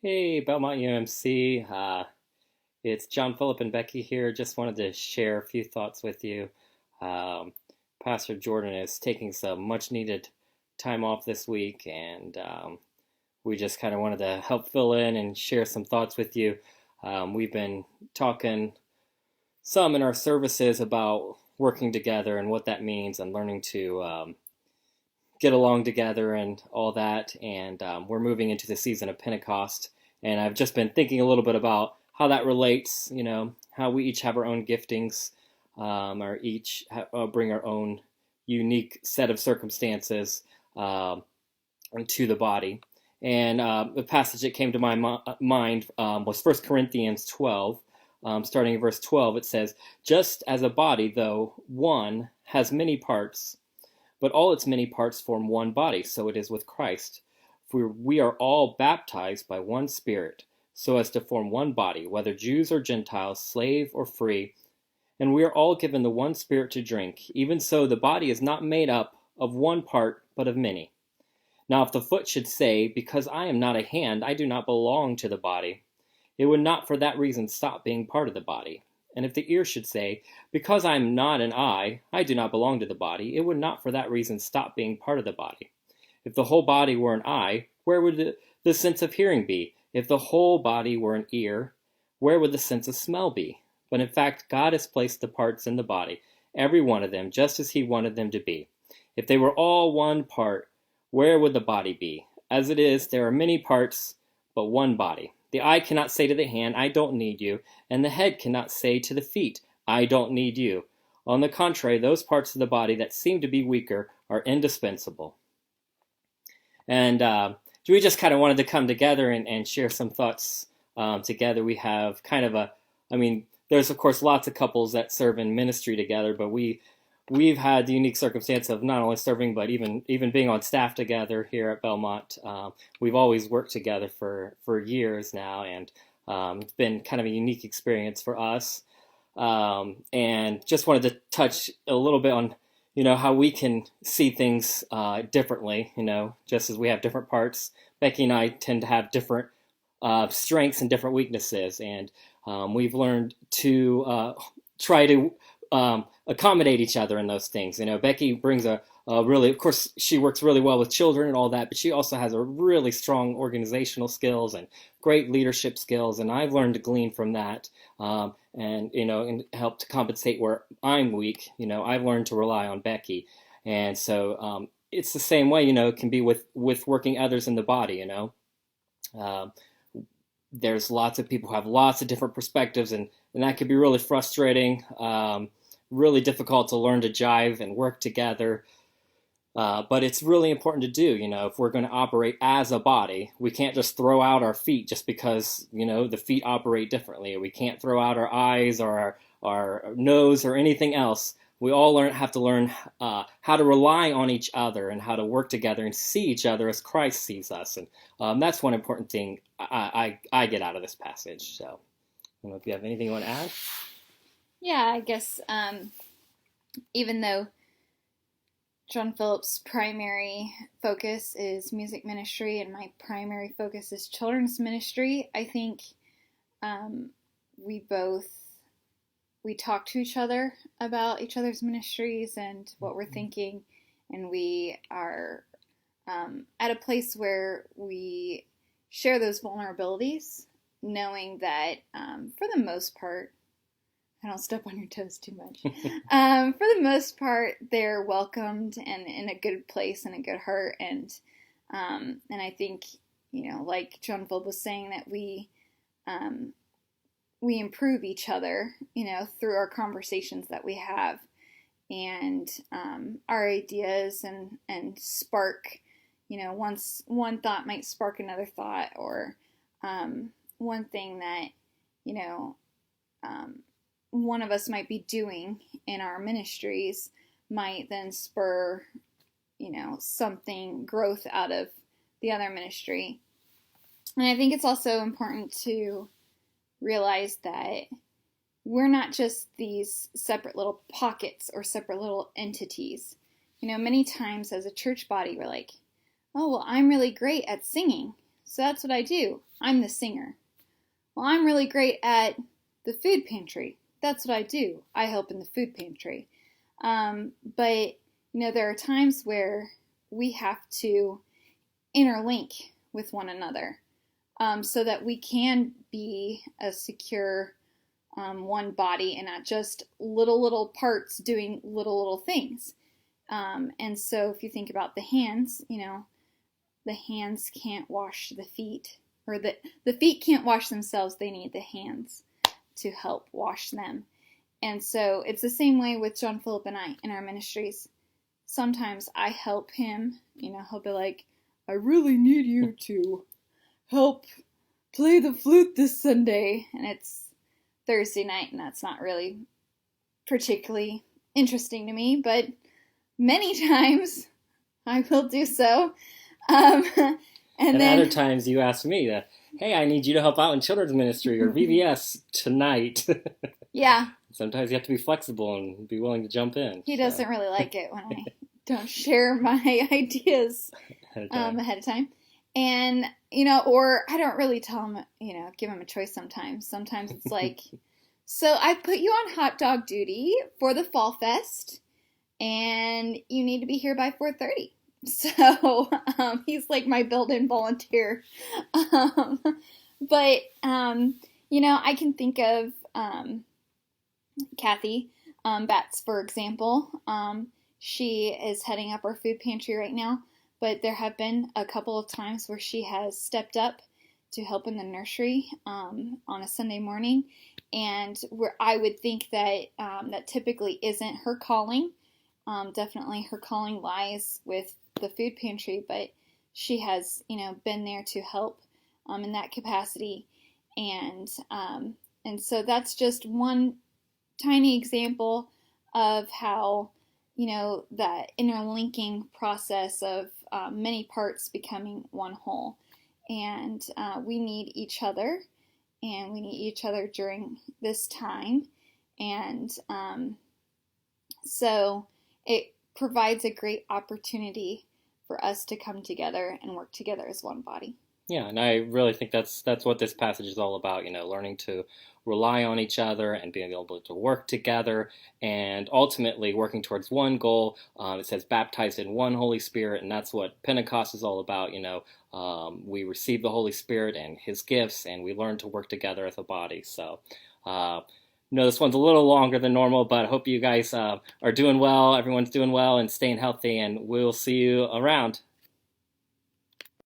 Hey, Belmont UMC. It's John Philip and Becky here. Just wanted to share a few thoughts with you. Um, Pastor Jordan is taking some much needed time off this week, and we just kind of wanted to help fill in and share some thoughts with you. We've been talking some in our services about working together and what that means and learning to get along together and all that. And we're moving into the season of Pentecost. And I've just been thinking a little bit about how that relates, how we each have our own giftings, or each bring our own unique set of circumstances to the body. And the passage that came to my mind was 1 Corinthians 12. Starting in verse 12, it says, "Just as a body, though one, has many parts, but all its many parts form one body, so it is with Christ. For we are all baptized by one Spirit, so as to form one body, whether Jews or Gentiles, slave or free, and we are all given the one Spirit to drink. Even so, the body is not made up of one part, but of many. Now if the foot should say, 'Because I am not a hand, I do not belong to the body,' it would not for that reason stop being part of the body. And if the ear should say, 'Because I am not an eye, I do not belong to the body,' it would not for that reason stop being part of the body. If the whole body were an eye, where would the sense of hearing be? If the whole body were an ear, where would the sense of smell be? But in fact, God has placed the parts in the body, every one of them, just as He wanted them to be. If they were all one part, where would the body be? As it is, there are many parts, but one body. The eye cannot say to the hand, 'I don't need you,' and the head cannot say to the feet, 'I don't need you.' On the contrary, those parts of the body that seem to be weaker are indispensable." And we just kind of wanted to come together and share some thoughts together. We have kind of there's of course lots of couples that serve in ministry together, but we've had the unique circumstance of not only serving, but even being on staff together here at Belmont. We've always worked together for years now, and it's been kind of a unique experience for us. And just wanted to touch a little bit on how we can see things differently. Just as we have different parts, Becky and I tend to have different strengths and different weaknesses, and we've learned to try to accommodate each other in those things. Becky brings a really, of course, she works really well with children and all that, but she also has a really strong organizational skills and great leadership skills, and I've learned to glean from that, and help to compensate where I'm weak. I've learned to rely on Becky, and so it's the same way. It can be with working others in the body. Uh, there's lots of people who have lots of different perspectives, and that can be really frustrating, really difficult to learn to jive and work together. But it's really important to do. If we're going to operate as a body, we can't just throw out our feet just because, the feet operate differently. We can't throw out our eyes or our nose or anything else. We all have to learn how to rely on each other and how to work together and see each other as Christ sees us. And that's one important thing I get out of this passage. So, I don't know if you have anything you want to add. Yeah, I guess even though John Philip's primary focus is music ministry and my primary focus is children's ministry, I think we talk to each other about each other's ministries and what we're thinking, and we are at a place where we share those vulnerabilities, knowing that for the most part, I don't step on your toes too much. For the most part, they're welcomed and in a good place and a good heart, and I think like John Philip was saying, that we improve each other, through our conversations that we have, and our ideas and spark, once one thought might spark another thought, or one thing that one of us might be doing in our ministries might then spur, something growth out of the other ministry. And I think it's also important to realize that we're not just these separate little pockets or separate little entities. Many times as a church body, we're like, oh, well, I'm really great at singing, So that's what I do. I'm the singer. Well, I'm really great at the food pantry. That's what I do. I help in the food pantry. But, there are times where we have to interlink with one another so that we can be a secure one body and not just little parts doing little things. And so if you think about the hands, the hands can't wash the feet, or the feet can't wash themselves. They need the hands to help wash them. And so it's the same way with John Philip and I in our ministries. Sometimes I help him, he'll be like, I really need you to help play the flute this Sunday. And it's Thursday night, and that's not really particularly interesting to me, but many times I will do so. And then other times you ask me that, hey, I need you to help out in children's ministry or VBS tonight. Yeah. Sometimes you have to be flexible and be willing to jump in. He doesn't really like it when I don't share my ideas ahead of time. And, or I don't really tell him, give him a choice sometimes. Sometimes it's like, so I put you on hot dog duty for the Fall Fest, and you need to be here by 4:30. So he's like my built-in volunteer. But I can think of Kathy Batts, for example. She is heading up our food pantry right now, but there have been a couple of times where she has stepped up to help in the nursery on a Sunday morning, and where I would think that that typically isn't her calling. Definitely her calling lies with the food pantry, but she has, been there to help in that capacity. And so that's just one tiny example of how, that interlinking process of many parts becoming one whole. And we need each other, and we need each other during this time. And so it provides a great opportunity for us to come together and work together as one body. Yeah, and I really think that's what this passage is all about, learning to rely on each other and being able to work together and ultimately working towards one goal. It says baptized in one Holy Spirit, and that's what Pentecost is all about. We receive the Holy Spirit and His gifts, and we learn to work together as a body. So, this one's a little longer than normal, but I hope you guys are doing well, everyone's doing well and staying healthy, and we'll see you around.